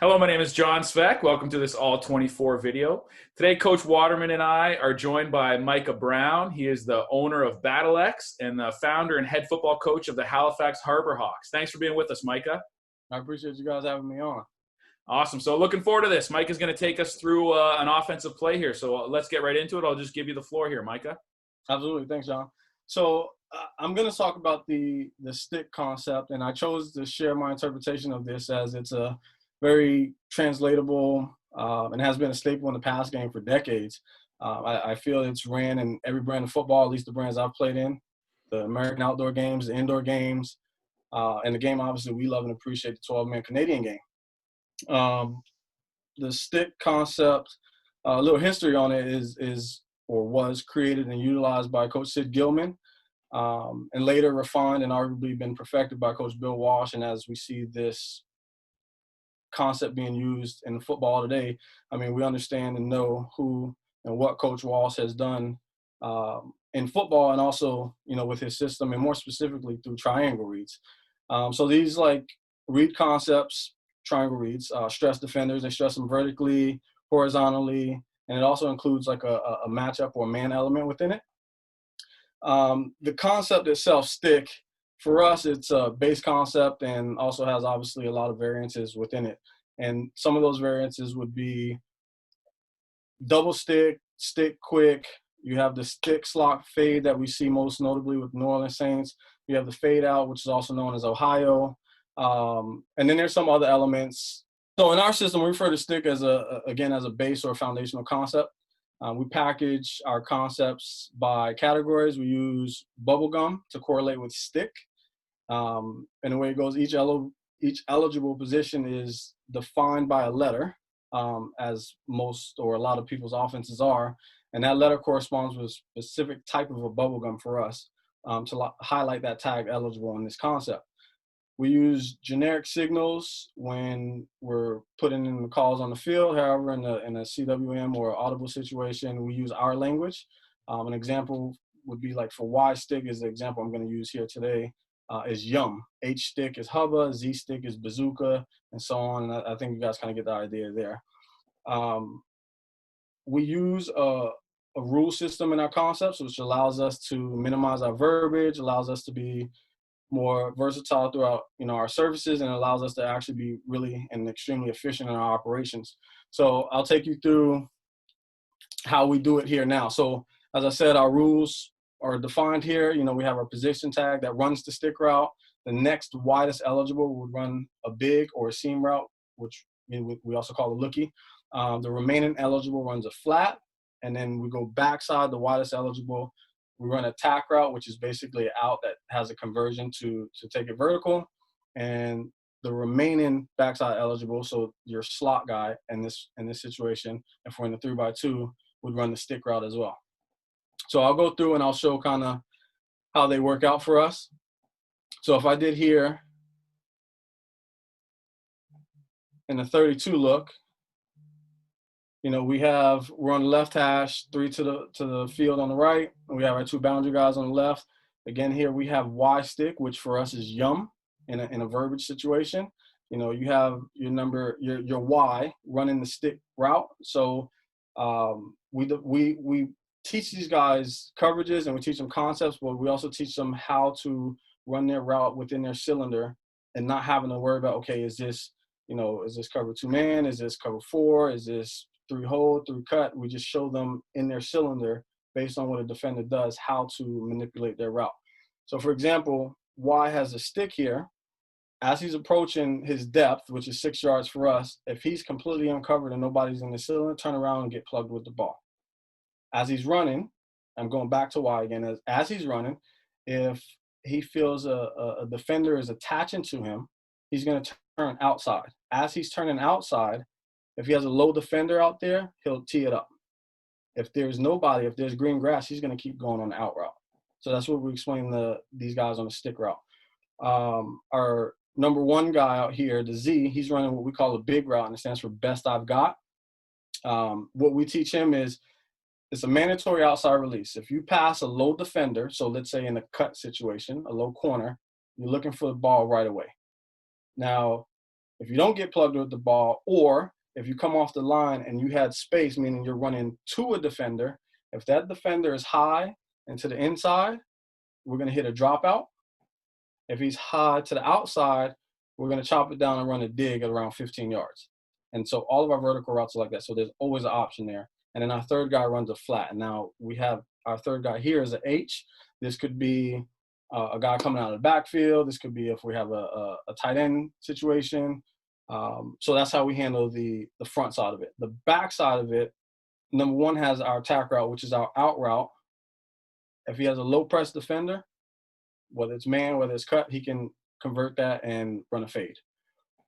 Hello, my name is John Sveck. Welcome to this ALL24 video. Today, Coach Waterman and I are joined by Micah Brown. He is the owner of BATLX and the founder and head football coach of the Halifax Harbour Hawks. Thanks for being with us, Micah. I appreciate you guys having me on. Awesome. So looking forward to this. Micah's going to take us through an offensive play here. So let's get right into it. I'll just give you the floor here, Micah. Absolutely. Thanks, John. So I'm going to talk about the stick concept, and I chose to share my interpretation of this as it's a very translatable and has been a staple in the pass game for decades. I feel it's ran in every brand of football, at least the brands I've played in, the American outdoor games, the indoor games, and the game obviously we love and appreciate, the 12-man Canadian game. The stick concept, a little history on it was created and utilized by Coach Sid Gilman, and later refined and arguably been perfected by Coach Bill Walsh. And as we see this concept being used in football today, I mean, we understand and know who and what Coach Walsh has done in football, and also, with his system, and more specifically through triangle reads. So these read concepts, triangle reads, stress defenders. They stress them vertically, horizontally, and it also includes a matchup or man element within it. The concept itself, stick, for us, it's a base concept and also has obviously a lot of variances within it. And some of those variances would be double stick, stick quick. You have the stick slot fade that we see most notably with New Orleans Saints. You have the fade out, which is also known as Ohio. And then there's some other elements. So in our system, we refer to stick as a base or foundational concept. We package our concepts by categories. We use bubble gum to correlate with stick. And the way it goes, each eligible position is defined by a letter, as most or a lot of people's offenses are. And that letter corresponds with a specific type of a bubble gum for us, to highlight that tag eligible in this concept. We use generic signals when we're putting in the calls on the field. However, in a CWM or audible situation, we use our language. An example would be for Y stick is the example I'm going to use here today, is yum. H stick is hubba, Z stick is bazooka, and so on. And I think you guys kind of get the idea there. We use a rule system in our concepts, which allows us to minimize our verbiage, allows us to be more versatile throughout our services, and allows us to actually be really and extremely efficient in our operations. So I'll take you through how we do it here now. So as I said, our rules are defined here. We have our position tag that runs the stick route. The next widest eligible would run a big or a seam route, which we also call a lookie. The remaining eligible runs a flat, and then we go backside. The widest eligible, we run a tack route, which is basically an out that has a conversion to take it vertical. And the remaining backside eligible, so your slot guy in this situation, if we're in the 3x2, would run the stick route as well. So I'll go through and I'll show kind of how they work out for us. So if I did here in the 32 look, we're on the left hash, 3 to the field on the right, and we have our 2 boundary guys on the left. Again, here we have Y stick, which for us is yum in a verbiage situation. You have your Y running the stick route. So we teach these guys coverages and we teach them concepts, but we also teach them how to run their route within their cylinder and not having to worry about, okay, is this cover 2-man? Is this cover 4? Is this 3 hold, 3 cut? We just show them in their cylinder, based on what a defender does, how to manipulate their route. So for example, Y has a stick here. As he's approaching his depth, which is 6 yards for us, if he's completely uncovered and nobody's in the cylinder, turn around and get plugged with the ball. As he's running, I'm going back to Y again, as he's running, if he feels a defender is attaching to him, he's going to turn outside. As he's turning outside, if he has a low defender out there, he'll tee it up. If there's nobody, if there's green grass, he's going to keep going on the out route. So that's what we explain these guys on the stick route. Our number 1 guy out here, the Z, he's running what we call a big route, and it stands for best I've got. What we teach him is it's a mandatory outside release. If you pass a low defender, so let's say in a cut situation, a low corner, you're looking for the ball right away. Now, If you don't get plugged with the ball, or if you come off the line and you had space, meaning you're running to a defender, if that defender is high and to the inside, we're going to hit a dropout. If he's high to the outside, we're going to chop it down and run a dig at around 15 yards. And so all of our vertical routes are like that. So there's always an option there. And then our third guy runs a flat. And now we have our third guy here is an H. This could be a guy coming out of the backfield. This could be if we have a tight end situation. So that's how we handle the front side of it. The back side of it, number one has our tack route, which is our out route. If he has a low press defender, whether it's man, whether it's cut, he can convert that and run a fade.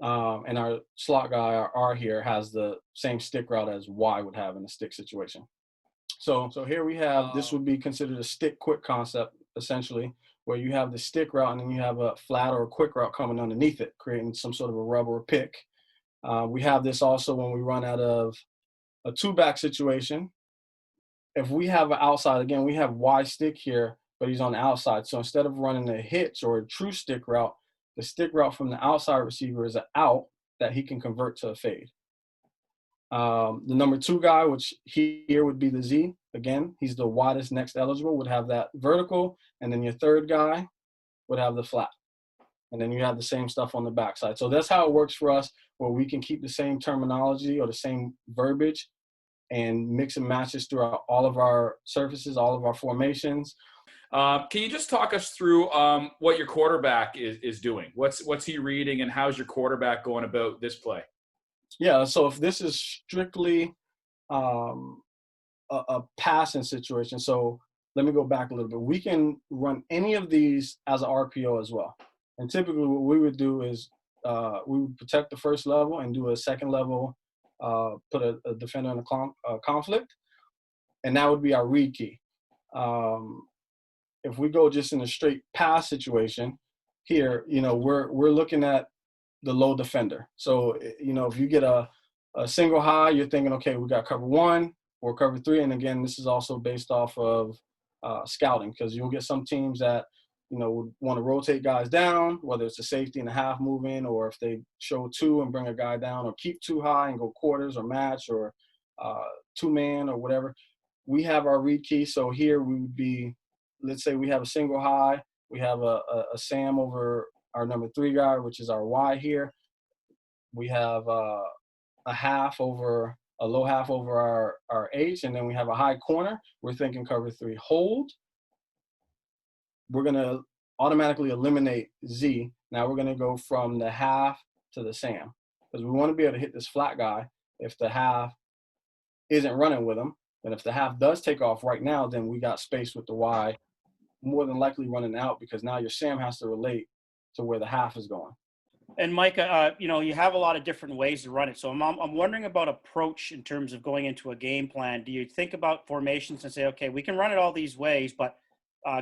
And our slot guy, our R here, has the same stick route as Y would have in a stick situation. So here we have, this would be considered a stick quick concept, essentially, where you have the stick route and then you have a flat or a quick route coming underneath it, creating some sort of a rub or a pick. We have this also when we run out of a two-back situation. If we have an outside, again, we have Y stick here, but he's on the outside. So instead of running a hitch or a true stick route, the stick route from the outside receiver is an out that he can convert to a fade. The number two guy, which here would be the Z, again, he's the widest next eligible, would have that vertical, and then your third guy would have the flat. And then you have the same stuff on the backside. So that's how it works for us, where we can keep the same terminology or the same verbiage and mix and matches throughout all of our surfaces, all of our formations. Can you just talk us through what your quarterback is doing? What's he reading, and how's your quarterback going about this play? Yeah, so if this is strictly a passing situation, so let me go back a little bit. We can run any of these as an RPO as well. And typically what we would do is we would protect the first level and do a second level, put a defender in a conflict, and that would be our read key. If we go just in a straight pass situation, here, we're looking at the low defender. So, if you get a single high, you're thinking, okay, we got cover one or cover three. And again, this is also based off of scouting, because you'll get some teams that, would want to rotate guys down, whether it's a safety and a half moving, or if they show two and bring a guy down, or keep two high and go quarters or match, or two-man or whatever. We have our read key. So here we would be, let's say we have a single high, we have a Sam over our number three guy, which is our Y here. We have a low half over our H, and then we have a high corner. We're thinking cover three hold. We're going to automatically eliminate Z. Now we're going to go from the half to the Sam, because we want to be able to hit this flat guy if the half isn't running with him. And if the half does take off right now, then we got space with the Y, more than likely running out, because now your Sam has to relate to where the half is going. And Micah, you have a lot of different ways to run it. So I'm wondering about approach in terms of going into a game plan. Do you think about formations and say, okay, we can run it all these ways, but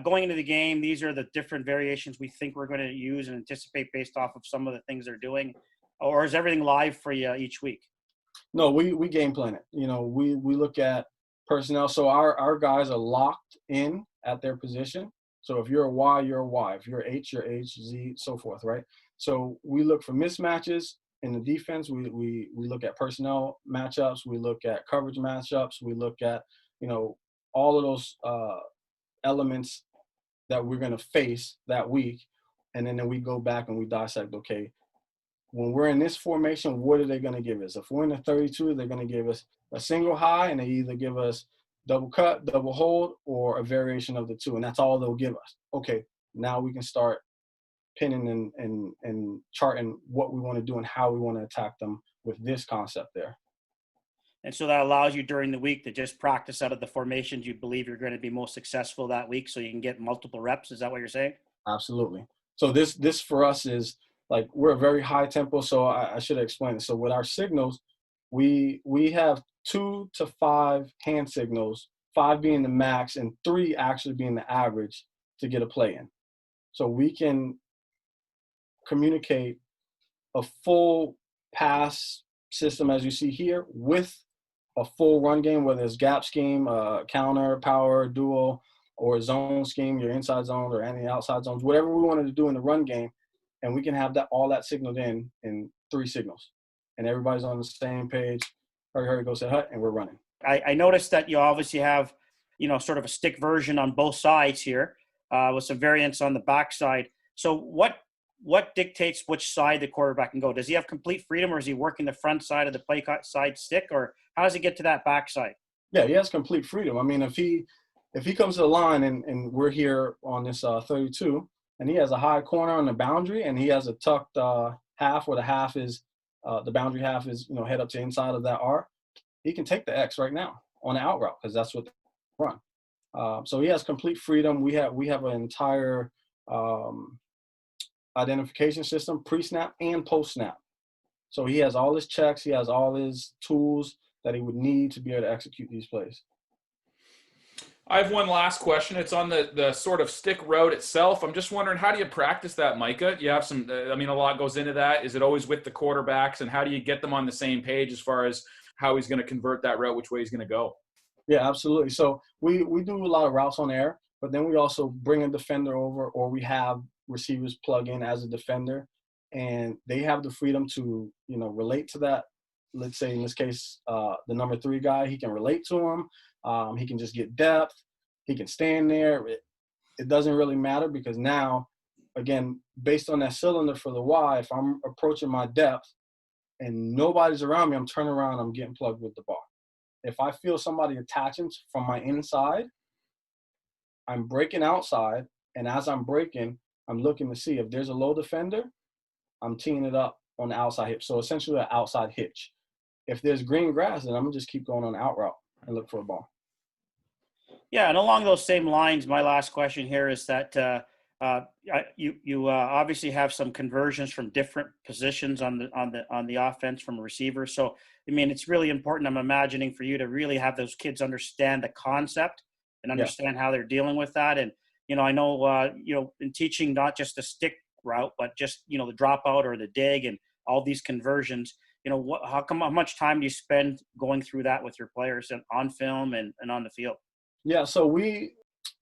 going into the game, these are the different variations we think we're going to use and anticipate based off of some of the things they're doing? Or is everything live for you each week? No, we game plan it. We look at personnel. So our guys are locked in at their position. So if you're a Y, you're a Y. If you're H, you're H, Z, so forth, right? So we look for mismatches in the defense. We look at personnel matchups. We look at coverage matchups. We look at, all of those elements that we're going to face that week. And then we go back and we dissect, okay, when we're in this formation, what are they going to give us? If we're in the 32, they're going to give us a single high, and they either give us double cut, double hold, or a variation of the two. And that's all they'll give us. Okay, now we can start pinning and charting what we want to do and how we want to attack them with this concept there. And so that allows you during the week to just practice out of the formations you believe you're going to be most successful that week, so you can get multiple reps. Is that what you're saying? Absolutely. So this for us is like, we're a very high tempo. So I should have explained it. So with our signals, we have 2 to 5 hand signals, 5 being the max and 3 actually being the average to get a play in. So we can communicate a full pass system, as you see here, with a full run game, whether it's gap scheme, counter, power, dual, or zone scheme, your inside zones or any outside zones, whatever we wanted to do in the run game. And we can have all that signaled in 3 signals, and everybody's on the same page. Hurry, hurry, go set hut, and we're running. I noticed that you obviously have, sort of a stick version on both sides here, with some variants on the backside. So what dictates which side the quarterback can go? Does he have complete freedom, or is he working the front side of the play side stick, or how does he get to that backside? Yeah, he has complete freedom. I mean, if he comes to the line and we're here on this 32, and he has a high corner on the boundary, and he has a tucked half where the half is the boundary half is head up to inside of that R, he can take the X right now on the out route because that's what they run. So he has complete freedom. We have an entire identification system, pre-snap and post-snap. So he has all his checks, he has all his tools that he would need to be able to execute these plays. I have one last question. It's on the sort of stick route itself. I'm just wondering, how do you practice that, Micah? You have some, a lot goes into that. Is it always with the quarterbacks, and how do you get them on the same page as far as how he's going to convert that route, which way he's going to go? Yeah, absolutely. So we do a lot of routes on air, but then we also bring a defender over, or we have receivers plug in as a defender, and they have the freedom to, relate to that. Let's say in this case, the number 3 guy, he can relate to him. He can just get depth. He can stand there. It doesn't really matter because now, again, based on that cylinder for the Y, if I'm approaching my depth and nobody's around me, I'm turning around, I'm getting plugged with the ball. If I feel somebody attaching from my inside, I'm breaking outside, and as I'm breaking, I'm looking to see if there's a low defender, I'm teeing it up on the outside hip. So essentially an outside hitch. If there's green grass, then I'm gonna just keep going on the out route and look for a ball. Yeah, and along those same lines, my last question here is that you obviously have some conversions from different positions on the offense from a receiver. So it's really important, I'm imagining, for you to really have those kids understand the concept and understand how they're dealing with that. And I know in teaching not just the stick route, but just the dropout or the dig and all these conversions. How much time do you spend going through that with your players and on film and on the field? Yeah, so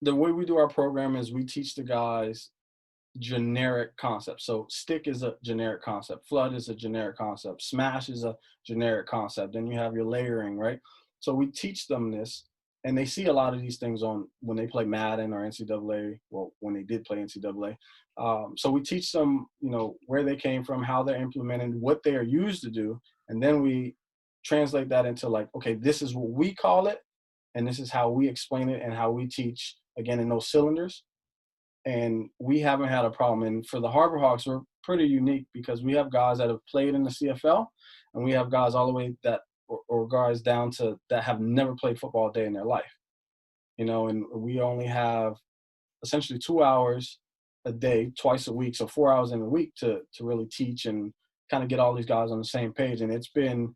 the way we do our program is we teach the guys generic concepts. So stick is a generic concept, flood is a generic concept, smash is a generic concept. Then you have your layering, right? So we teach them this, and they see a lot of these things when they play Madden or NCAA. Well, when they did play NCAA. So we teach them, where they came from, how they're implemented, what they are used to do, and then we translate that into okay, this is what we call it, and this is how we explain it and how we teach, again, in those cylinders. And we haven't had a problem. And for the Harbour Hawks, we're pretty unique because we have guys that have played in the CFL, and we have guys all the way or guys down to that have never played football a day in their life. And we only have essentially 2 hours a day, twice a week, so 4 hours in a week to really teach and kind of get all these guys on the same page. And it's been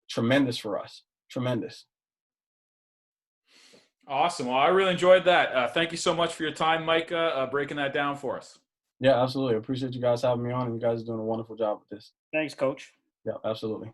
tremendous for us. Tremendous. Awesome. Well, I really enjoyed that. Thank you so much for your time, Micah, breaking that down for us. Yeah, absolutely. I appreciate you guys having me on, and you guys are doing a wonderful job with this. Thanks, Coach. Yeah, absolutely.